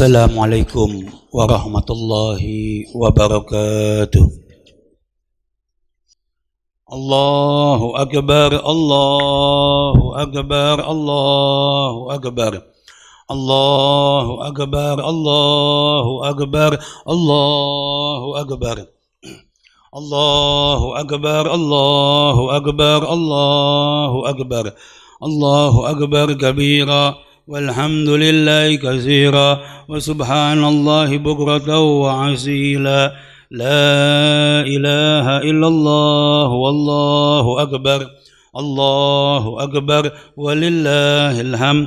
Assalamualaikum warahmatullahi wabarakatuh. Allahu akbar, Allahu akbar, Allahu akbar. Allahu akbar, Allahu akbar, Allahu akbar. Allahu akbar, Allahu akbar, Allahu akbar. Allahu akbar kabira. والحمد لله كثيرا وسبحان الله بكرة وعسيلا لا إله إلا الله والله أكبر الله أكبر ولله الحمد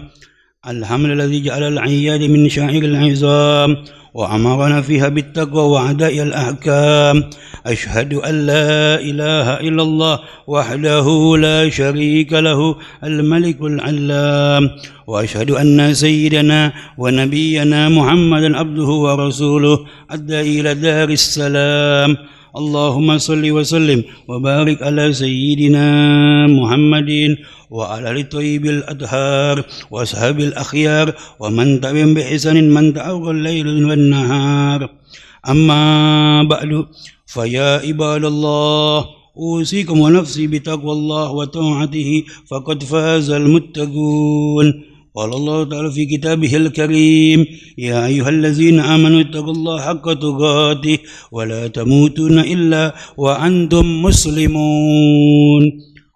الحمد الذي جعل العياد من شعائر العظام وأمرنا فيها بالتقوى وأداء الأحكام أشهد أن لا إله إلا الله وحده لا شريك له الملك العلام وأشهد أن سيدنا ونبينا محمدا عبده ورسوله أدى إلى دار السلام اللهم صل وسلم وبارك على سيدنا محمد وعلى آله الطيب الأطهار وأصحاب الأخيار ومن تبعهم بإحسان من تعاقب الليل والنهار أما بعد فيا عباد الله أوصيكم ونفسي بتقوى الله وطاعته فقد فاز المتقون قال الله تعالى في كتابه الكريم يا أيها الذين آمنوا اتقوا الله حق تقاته ولا تموتن إلا وأنتم مسلمون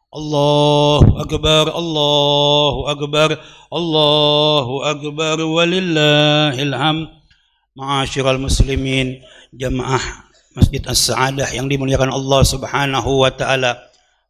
الله أكبر الله أكبر الله أكبر ولله الحمد. Ma'asyiral muslimin, jamaah Masjid As-Sa'adah yang dimuliakan Allah Subhanahu wa taala.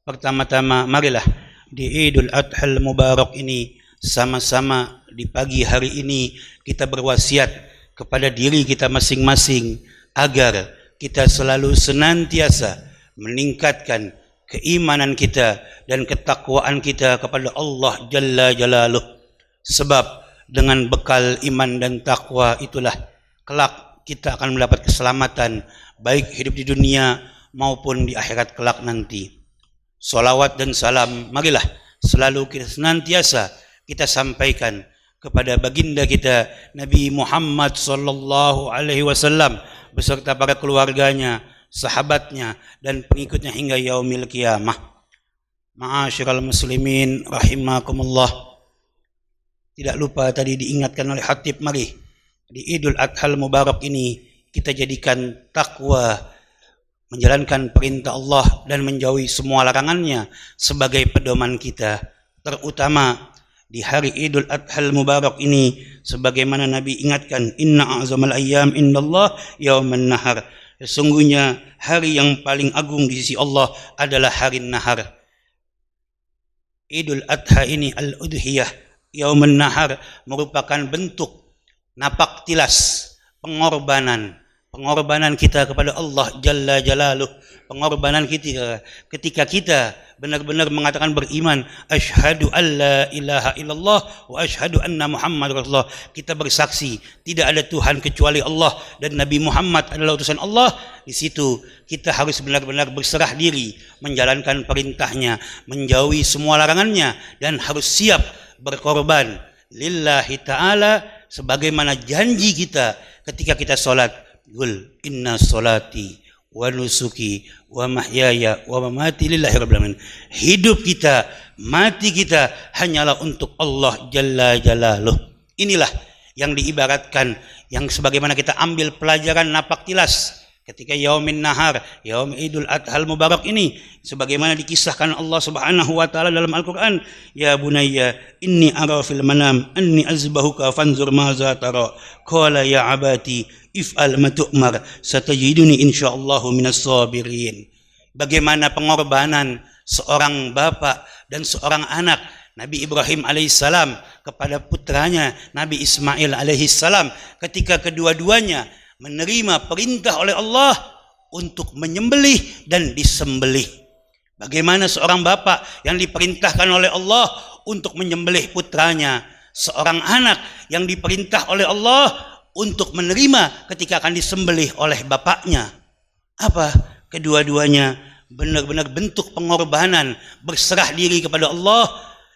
Pertama-tama marilah di Idul Adha Mubarak ini sama-sama di pagi hari ini kita berwasiat kepada diri kita masing-masing agar kita selalu senantiasa meningkatkan keimanan kita dan ketakwaan kita kepada Allah Jalla Jalaluh. Sebab dengan bekal iman dan takwa itulah kelak kita akan mendapat keselamatan baik hidup di dunia maupun di akhirat kelak nanti. Salawat dan salam marilah selalu kita senantiasa kita sampaikan kepada baginda kita Nabi Muhammad sallallahu alaihi wasallam beserta para keluarganya, sahabatnya dan pengikutnya hingga yaumil qiyamah. Ma'asyiral muslimin rahimakumullah. Tidak lupa tadi diingatkan oleh khatib, mari di Idul Adha Mubarak ini kita jadikan takwa, menjalankan perintah Allah dan menjauhi semua larangannya sebagai pedoman kita, terutama di hari Idul Adha Mubarak ini sebagaimana Nabi ingatkan, inna a'zamal ayyam indallah yauman nahar. Sesungguhnya hari yang paling agung di sisi Allah adalah hari nahar. Idul Adha ini al-udhiyah yauman nahar merupakan bentuk napak tilas pengorbanan kita kepada Allah Jalla Jalaluh, pengorbanan kita ketika kita benar-benar mengatakan beriman, asyhadu alla ilaha illallah wa asyhadu anna Muhammad Rasulullah. Kita bersaksi tidak ada Tuhan kecuali Allah dan Nabi Muhammad adalah utusan Allah. Di situ kita harus benar-benar berserah diri menjalankan perintahnya, menjauhi semua larangannya dan harus siap berkorban lillahi ta'ala sebagaimana janji kita ketika kita sholat. Qul inna sholati wa nusuki wa mahyaya wa mamati lillahi rabbil alamin. Hidup kita, mati kita hanyalah untuk Allah Jalla Jalaluh. Inilah yang diibaratkan, yang sebagaimana kita ambil pelajaran napak tilas ketika yaumin nahar, yaum Idul Adha Mubarak ini, sebagaimana dikisahkan Allah Subhanahu wa taala dalam Al-Qur'an, ya bunayya inni ara fil manam anni azbahuka fanzur maza tara qala ya abati if'al ma tu'mar satajiduni insyaallahu minas sabirin. Bagaimana pengorbanan seorang bapak dan seorang anak Nabi Ibrahim alaihissalam kepada putranya Nabi Ismail alaihissalam ketika kedua-duanya menerima perintah oleh Allah untuk menyembelih dan disembelih. Bagaimana seorang bapak yang diperintahkan oleh Allah untuk menyembelih putranya, seorang anak yang diperintah oleh Allah untuk menerima ketika akan disembelih oleh bapaknya. Apa? Kedua-duanya benar-benar bentuk pengorbanan, berserah diri kepada Allah,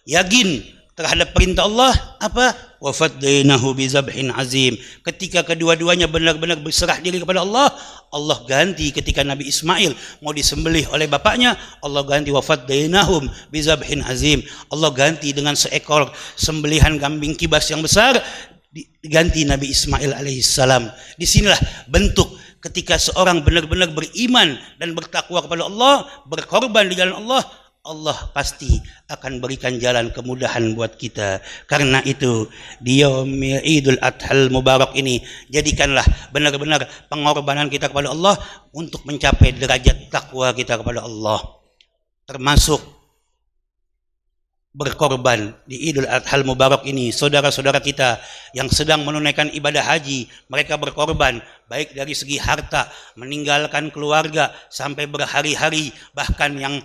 yakin terhadap perintah Allah. Apa? wa faddainahu bizabhin azim. Ketika kedua-duanya benar-benar berserah diri kepada Allah, Allah ganti. Ketika Nabi Ismail mau disembelih oleh bapaknya, Allah ganti wa faddainahum bizabhin azim. Allah ganti dengan seekor sembelihan kambing kibas yang besar, diganti Nabi Ismail alaihissalam. Disinilah bentuk ketika seorang benar-benar beriman dan bertakwa kepada Allah, berkorban di jalan Allah, Allah pasti akan berikan jalan kemudahan buat kita. Karena itu di yaumil Idul Adhal Mubarak ini, jadikanlah benar-benar pengorbanan kita kepada Allah untuk mencapai derajat takwa kita kepada Allah. Termasuk berkorban di Idul Adhal Mubarak ini, saudara-saudara kita yang sedang menunaikan ibadah haji, mereka berkorban baik dari segi harta, meninggalkan keluarga sampai berhari-hari, bahkan yang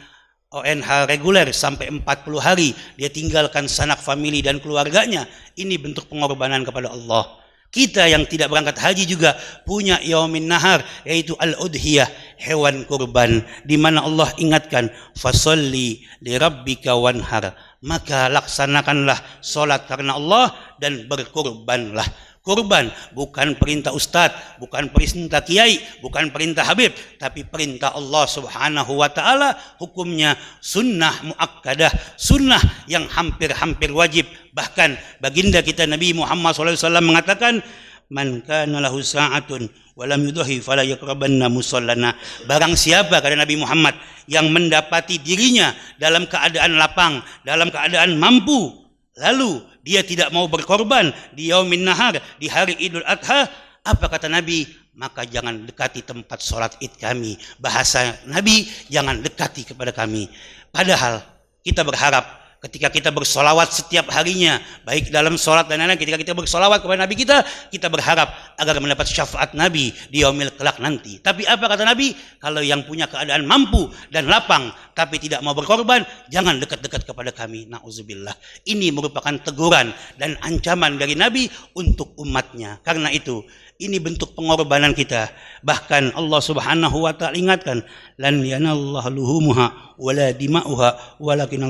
ONH reguler sampai 40 hari dia tinggalkan sanak famili dan keluarganya. Ini bentuk pengorbanan kepada Allah. Kita yang tidak berangkat haji juga punya yaumin nahar, yaitu al-udhiyah, hewan kurban, di mana Allah ingatkan fasolli li rabbika wanhar, maka laksanakanlah solat karena Allah dan berkurbanlah. Kurban bukan perintah ustadz, bukan perintah kiai, bukan perintah habib, tapi perintah Allah subhanahu wa ta'ala. Hukumnya sunnah muakkadah, sunnah yang hampir-hampir wajib. Bahkan baginda kita Nabi Muhammad SAW mengatakan, man kana lahu sa'atun walam yudhi fala yaqrabanna musallana. Barang siapa, kata Nabi Muhammad, yang mendapati dirinya dalam keadaan lapang, dalam keadaan mampu, lalu dia tidak mau berkorban di yaumin nahar, di hari Idul Adha, apa kata Nabi? Maka jangan dekati tempat sholat id kami. Bahasa Nabi, jangan dekati kepada kami. Padahal kita berharap ketika kita bersolawat setiap harinya, baik dalam sholat dan lain-lain, ketika kita bersolawat kepada Nabi kita berharap agar mendapat syafaat Nabi di yaumil kelak nanti. Tapi apa kata Nabi? Kalau yang punya keadaan mampu dan lapang tapi tidak mau berkorban, jangan dekat-dekat kepada kami. Na'udzubillah. Ini merupakan teguran dan ancaman dari Nabi untuk umatnya. Karena itu, ini bentuk pengorbanan kita. Bahkan Allah subhanahu wa ta'ala ingatkan, lan yanallahu luhumuha wala dima'uha walakin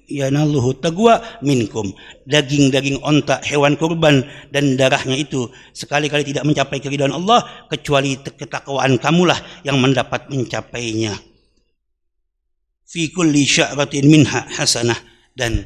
yanalluhu taqwa minkum. Daging-daging onta, hewan kurban dan darahnya itu sekali-kali tidak mencapai keridhaan Allah, kecuali ketakwaan kamulah yang mendapat mencapainya. Fi kulli sya'ratin minha hasanah. Dan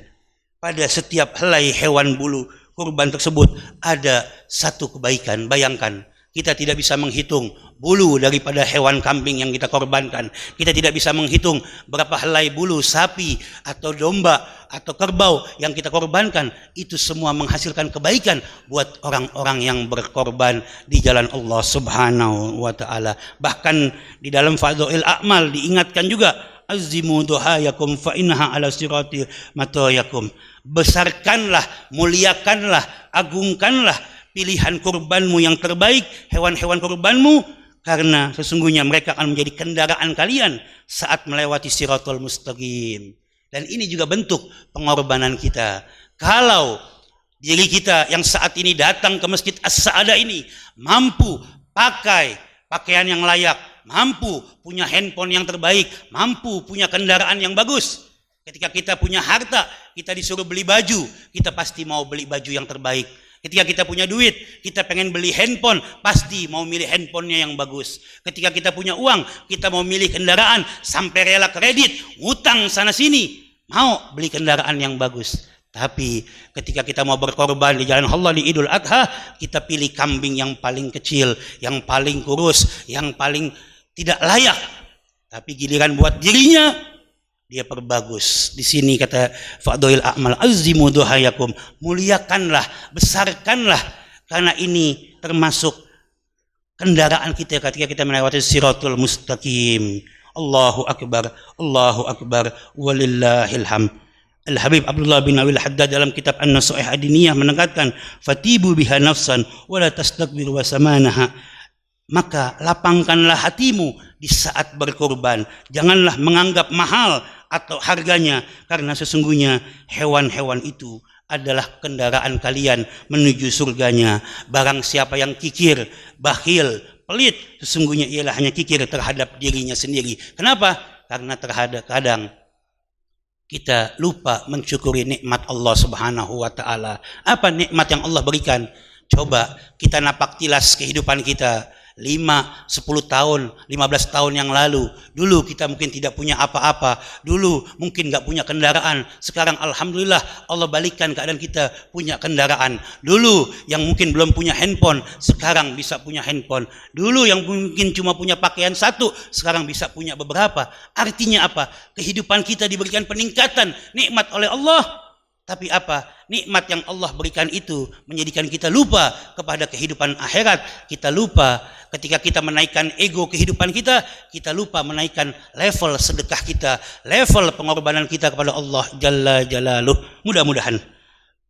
pada setiap helai hewan bulu kurban tersebut ada satu kebaikan. Bayangkan, kita tidak bisa menghitung bulu daripada hewan kambing yang kita korbankan. Kita tidak bisa menghitung berapa helai bulu sapi atau domba atau kerbau yang kita korbankan. Itu semua menghasilkan kebaikan buat orang-orang yang berkorban di jalan Allah subhanahu wa ta'ala. Bahkan di dalam Fadha'il A'mal diingatkan juga, azimu duhayakum fa innaha ala sirati matayakum. Besarkanlah, muliakanlah, agungkanlah pilihan kurbanmu yang terbaik, hewan-hewan kurbanmu, karena sesungguhnya mereka akan menjadi kendaraan kalian saat melewati siratul mustaqim. Dan ini juga bentuk pengorbanan kita. Kalau diri kita yang saat ini datang ke Masjid As-Sa'adah ini mampu pakai pakaian yang layak, mampu punya handphone yang terbaik, mampu punya kendaraan yang bagus. Ketika kita punya harta, kita disuruh beli baju, kita pasti mau beli baju yang terbaik. Ketika kita punya duit, kita pengen beli handphone, pasti mau milih handphonenya yang bagus. Ketika kita punya uang, kita mau milih kendaraan, sampai rela kredit, ngutang sana sini, mau beli kendaraan yang bagus. Tapi ketika kita mau berkorban di jalan Allah di Idul Adha, kita pilih kambing yang paling kecil, yang paling kurus, yang paling tidak layak. Tapi giliran buat dirinya, dia perbagus. Di sini kata Fadha'il A'mal, azimu duhayakum, muliakanlah, besarkanlah, karena ini termasuk kendaraan kita ketika kita melewati siratul mustaqim. Allahu akbar, Allahu akbar, walillahil hamd. Al-Habib Abdullah bin Awil Haddad dalam kitab An-Nasaih Adiniyah menekankan, fatibu biha nafsan wala tastakbir wa samanaha. Maka lapangkanlah hatimu di saat berkorban. Janganlah menganggap mahal atau harganya, karena sesungguhnya hewan-hewan itu adalah kendaraan kalian menuju surganya. Barang siapa yang kikir, bakhil, pelit, sesungguhnya ialah hanya kikir terhadap dirinya sendiri. Kenapa? Karena terhadap kadang kita lupa mensyukuri nikmat Allah Subhanahu wa taala. Apa nikmat yang Allah berikan? Coba kita napak tilas kehidupan kita 5, 10 tahun, 15 tahun yang lalu. Dulu kita mungkin tidak punya apa-apa. Dulu mungkin gak punya kendaraan. Sekarang alhamdulillah Allah balikkan keadaan kita punya kendaraan. Dulu yang mungkin belum punya handphone, sekarang bisa punya handphone. Dulu yang mungkin cuma punya pakaian satu, sekarang bisa punya beberapa. Artinya apa? Kehidupan kita diberikan peningkatan nikmat oleh Allah. Tapi apa? Nikmat yang Allah berikan itu menjadikan kita lupa kepada kehidupan akhirat. Kita lupa ketika kita menaikkan ego kehidupan kita, kita lupa menaikkan level sedekah kita, level pengorbanan kita kepada Allah Jalla Jalaluh. Mudah-mudahan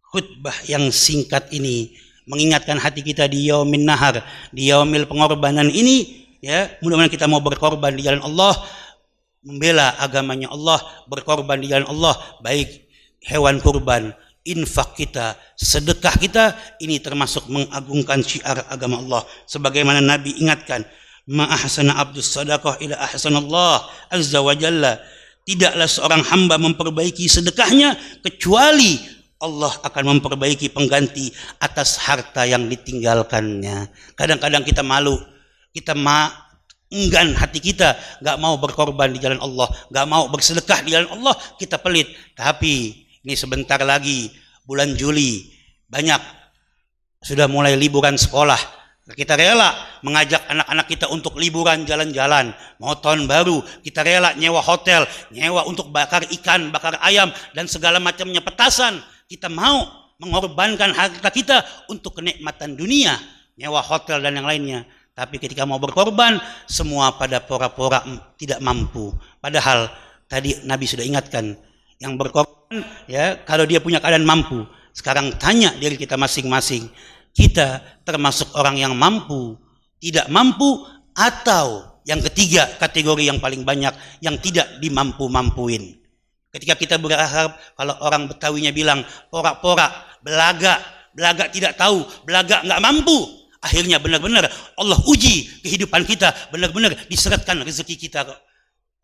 khutbah yang singkat ini mengingatkan hati kita di yaumin nahar, di yaumil pengorbanan ini, ya, mudah-mudahan kita mau berkorban di jalan Allah, membela agamanya Allah, berkorban di jalan Allah, baik hewan kurban, infak kita, sedekah kita, ini termasuk mengagungkan syiar agama Allah. Sebagaimana Nabi ingatkan, ma ahsana abdus sadaqah ila ahsanallah azza wa jalla. Tidaklah seorang hamba memperbaiki sedekahnya kecuali Allah akan memperbaiki pengganti atas harta yang ditinggalkannya. Kadang-kadang kita malu, kita enggan hati kita, gak mau berkorban di jalan Allah, gak mau bersedekah di jalan Allah, kita pelit. Tapi ini sebentar lagi bulan Juli, banyak sudah mulai liburan sekolah. Kita rela mengajak anak-anak kita untuk liburan jalan-jalan. Mau tahun baru, kita rela nyewa hotel, nyewa untuk bakar ikan, bakar ayam, dan segala macamnya petasan. Kita mau mengorbankan harta kita untuk kenikmatan dunia, nyewa hotel dan yang lainnya. Tapi ketika mau berkorban, semua pada pora-pora tidak mampu. Padahal tadi Nabi sudah ingatkan, yang berkorban, ya, kalau dia punya keadaan mampu. Sekarang tanya diri kita masing-masing, kita termasuk orang yang mampu, tidak mampu, atau yang ketiga kategori yang paling banyak yang tidak dimampu-mampuin. Ketika kita berharap, kalau orang Betawinya bilang porak-porak, belaga tidak tahu, belaga nggak mampu, akhirnya benar-benar Allah uji kehidupan kita, benar-benar diseretkan rezeki kita.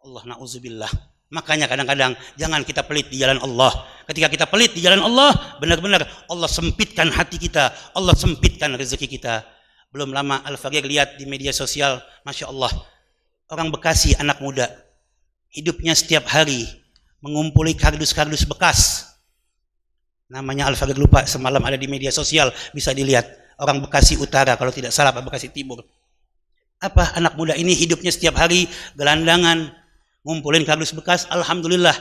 Allah na'udzubillah. Makanya kadang-kadang jangan kita pelit di jalan Allah. Ketika kita pelit di jalan Allah, benar-benar Allah sempitkan hati kita, Allah sempitkan rezeki kita. Belum lama Al-Faqir lihat di media sosial, Masya Allah, orang Bekasi, anak muda, hidupnya setiap hari mengumpuli kardus-kardus bekas. Namanya Al-Faqir lupa, semalam ada di media sosial, bisa dilihat. Orang Bekasi Utara, kalau tidak salah, Bekasi Timur. Apa anak muda ini hidupnya setiap hari gelandangan, ngumpulin kardus bekas. Alhamdulillah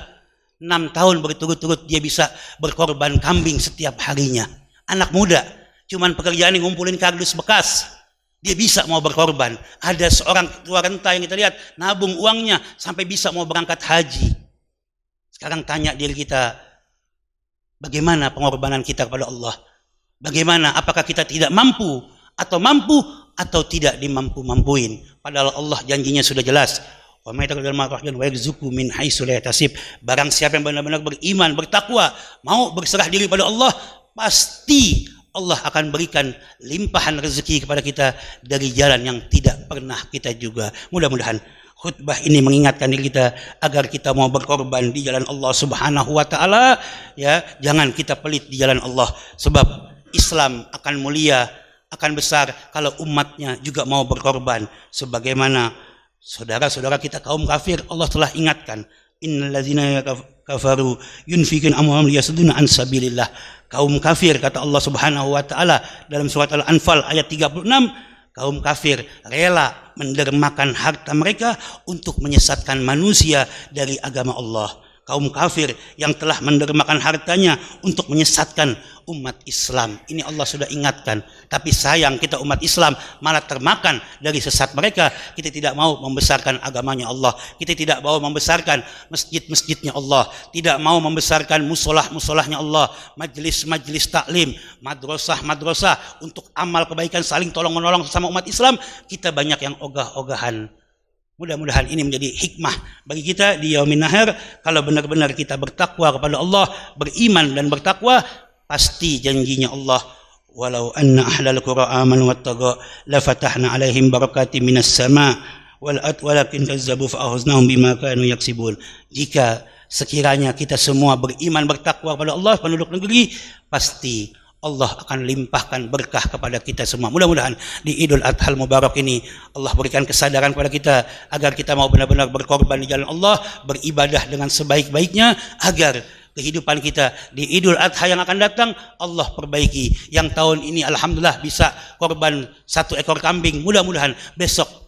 6 tahun berturut-turut dia bisa berkorban kambing setiap harinya. Anak muda, cuman pekerjaan ngumpulin kardus bekas, dia bisa mau berkorban. Ada seorang tua renta yang kita lihat nabung uangnya sampai bisa mau berangkat haji. Sekarang tanya diri kita, bagaimana pengorbanan kita kepada Allah? Bagaimana, apakah kita tidak mampu atau tidak dimampu-mampuin? Padahal Allah janjinya sudah jelas, barang siapa yang benar-benar beriman, bertakwa, mau berserah diri pada Allah, pasti Allah akan berikan limpahan rezeki kepada kita dari jalan yang tidak pernah kita juga. Mudah-mudahan khutbah ini mengingatkan diri kita agar kita mau berkorban di jalan Allah Subhanahu wa taala, ya. Jangan kita pelit di jalan Allah, sebab Islam akan mulia, akan besar kalau umatnya juga mau berkorban. Sebagaimana saudara-saudara kita kaum kafir, Allah telah ingatkan, innallazina kafaru yunfiqun amwalahum liyasudduna an sabilillah. Kaum kafir, kata Allah Subhanahu wa taala dalam surat Al-Anfal ayat 36, kaum kafir rela mendermakan harta mereka untuk menyesatkan manusia dari agama Allah. Kaum kafir yang telah mendermakan hartanya untuk menyesatkan umat Islam. Ini Allah sudah ingatkan. Tapi sayang kita umat Islam malah termakan dari sesat mereka. Kita tidak mau membesarkan agamanya Allah. Kita tidak mau membesarkan masjid-masjidnya Allah. Tidak mau membesarkan musolah-musolahnya Allah. Majlis-majlis taklim, madrasah-madrasah untuk amal kebaikan, saling tolong-menolong sesama umat Islam. Kita banyak yang ogah-ogahan. Mudah-mudahan ini menjadi hikmah bagi kita di yaumin nahar. Kalau benar-benar kita bertakwa kepada Allah, beriman dan bertakwa, pasti janjinya Allah, walau anna ahlal qura amanu wattaqu la fatahna alaihim barakatim minas sama walakin kazzabu fa akhadnahum bima kanu yaksibun. Jika sekiranya kita semua beriman bertakwa kepada Allah penduduk negeri, pasti Allah akan limpahkan berkah kepada kita semua. Mudah-mudahan di Idul Adha Mubarak ini Allah berikan kesadaran kepada kita agar kita mau benar-benar berkorban di jalan Allah, beribadah dengan sebaik-baiknya, agar kehidupan kita di Idul Adha yang akan datang Allah perbaiki. Yang tahun ini alhamdulillah bisa korban 1 ekor kambing, mudah-mudahan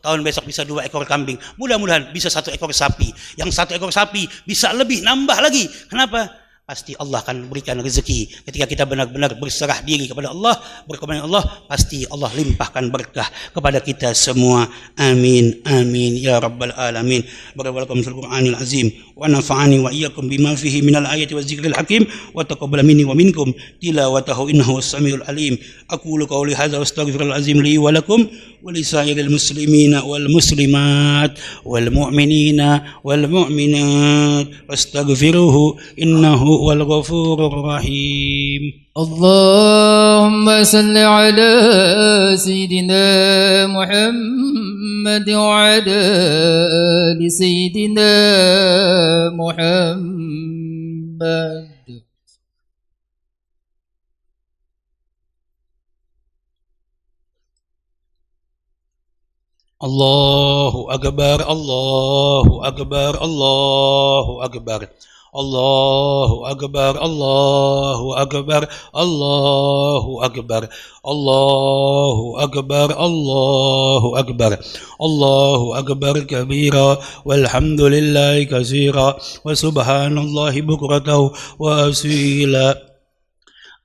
tahun besok bisa 2 ekor kambing, mudah-mudahan bisa 1 ekor sapi, yang 1 ekor sapi bisa lebih nambah lagi. Kenapa? Pasti Allah akan berikan rezeki ketika kita benar-benar berserah diri kepada Allah, berkorban Allah, pasti Allah limpahkan berkah kepada kita semua. Amin amin ya rabbal alamin. Barakallahu fil Qur'anil azim wa nafa'ani wa iyyakum bima fihi minal ayati wa zikril hakim wa taqabbal minni wa minkum tilawatahu innahu was-samiul alim. Aqulu qawli hadza wa astaghfirul azim li wa lakum wa li sa'iril muslimina wal muslimat wal mu'minina wal mu'minat wastaghfiruhu innahu wal ghafurur rahim. اللهم صل على سيدنا محمد وعلى آل سيدنا محمد. الله أكبر الله أكبر الله أكبر الله أكبر الله أكبر الله أكبر الله أكبر الله أكبر الله أكبر كبيرا والحمد لله كثيرا وسبحان الله بكرة وأصيلا.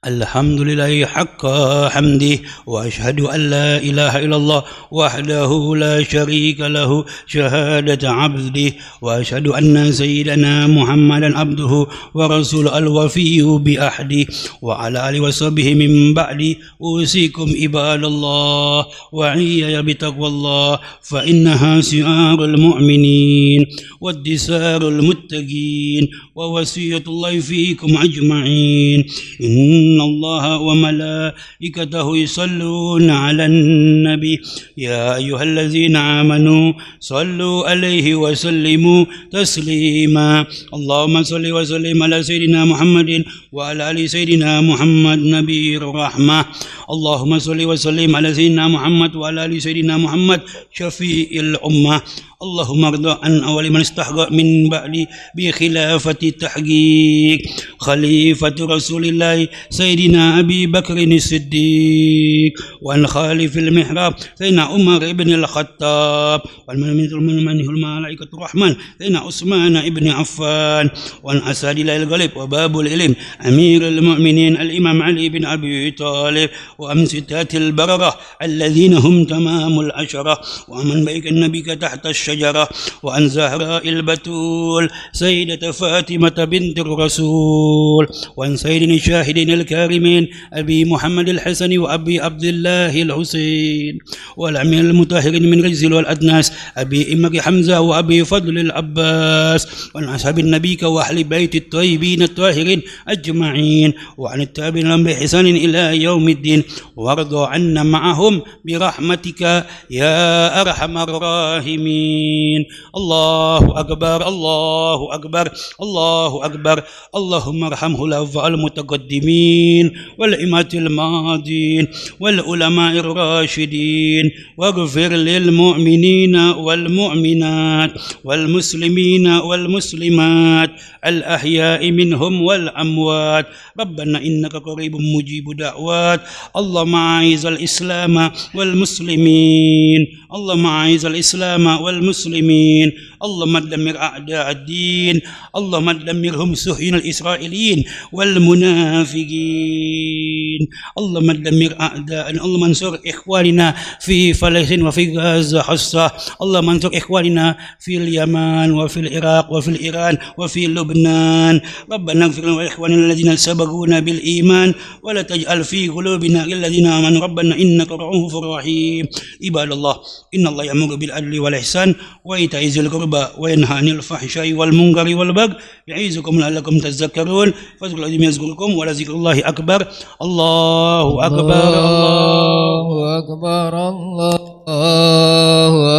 الحمد لله حق حمده وأشهد أن لا إله إلا الله وحده لا شريك له شهادة عبده وأشهد أن سيدنا محمدا عبده ورسوله الوفي بأحده وعلى آله وصحبه من بعد. أوصيكم عباد الله وعيي بتقوى الله فإنها شعار المؤمنين والدسار المتقين ووصية الله فيكم أجمعين. إن الله وملائكته يصلون على النبي يا أيها الذين آمنوا صلوا عليه وسلموا تسليما. اللهم صل وسلم على سيدنا محمد وعلى آل سيدنا محمد نبي الرحمة. اللهم صل وسلم على سيدنا محمد وعلى آل سيدنا محمد شفيع الأمة. اللهم ارض عن أول من استحق من بعد بخلافة التحقيق خليفة رسول الله سيدنا أبي بكر الصديق وعن خالف المحراب سيدنا عمر بن الخطاب والملائكة الملائكة الرحمن سيدنا عثمان بن عفان وعن أسد الله الغالب وباب العلم أمير المؤمنين الإمام علي بن أبي طالب وعن ستات البررة الذين هم تمام العشرة ومن بيك النبي تحت الشجرة وعن زهراء البتول سيدة فاطمة بنت الرسول وعن سيدنا الشاهدين الكارمين أبي محمد الحسن وأبي عبد الله الحسين والأمير المطهرين من رجل والأدناس أبي إمك حمزة وأبي فضل العباس وعن أصحاب النبي وأهل بيت الطيبين الطاهرين أجمعين وعن التابعين لهم بإحسان إلى يوم الدين وارض عنا معهم برحمتك يا أرحم الراحمين. الله أكبر الله أكبر الله أكبر. اللهم ارحم الخلفاء المتقدمين والأئمة الماضين والعلماء الراشدين واغفر للمؤمنين والمؤمنات والمسلمين والمسلمات الأحياء منهم والأموات. ربنا إنك قريب مجيب دعوات. اللهم أعز الإسلام والمسلمين اللهم أعز الإسلام والمسلمين اللهم دمر أعداء الدين اللهم دمرهم سحين الإسرائيليين والمنافقين اللهم دمر أعداءنا. اللهم انصر إخواننا في فلسطين وفي غزة خاصة. اللهم انصر إخواننا في اليمن وفي العراق وفي الإيران وفي لبنان. ربنا اغفر لنا وإخواننا الذين سبقونا بالإيمان ولا تجعل في قلوبنا الذين آمنوا ربنا إنك رؤوف رحيم. عباد الله إن الله يأمر بالعدل والإحسان وإيتاء ذي القربى وينهى عن الفحشاء والمنكر والبغي يعظكم لعلكم تذكرون. فاذكروا الذين يذكركم ولذكر الله أكبر. الله أكبر الله أكبر الله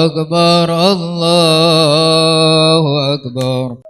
أكبر الله أكبر.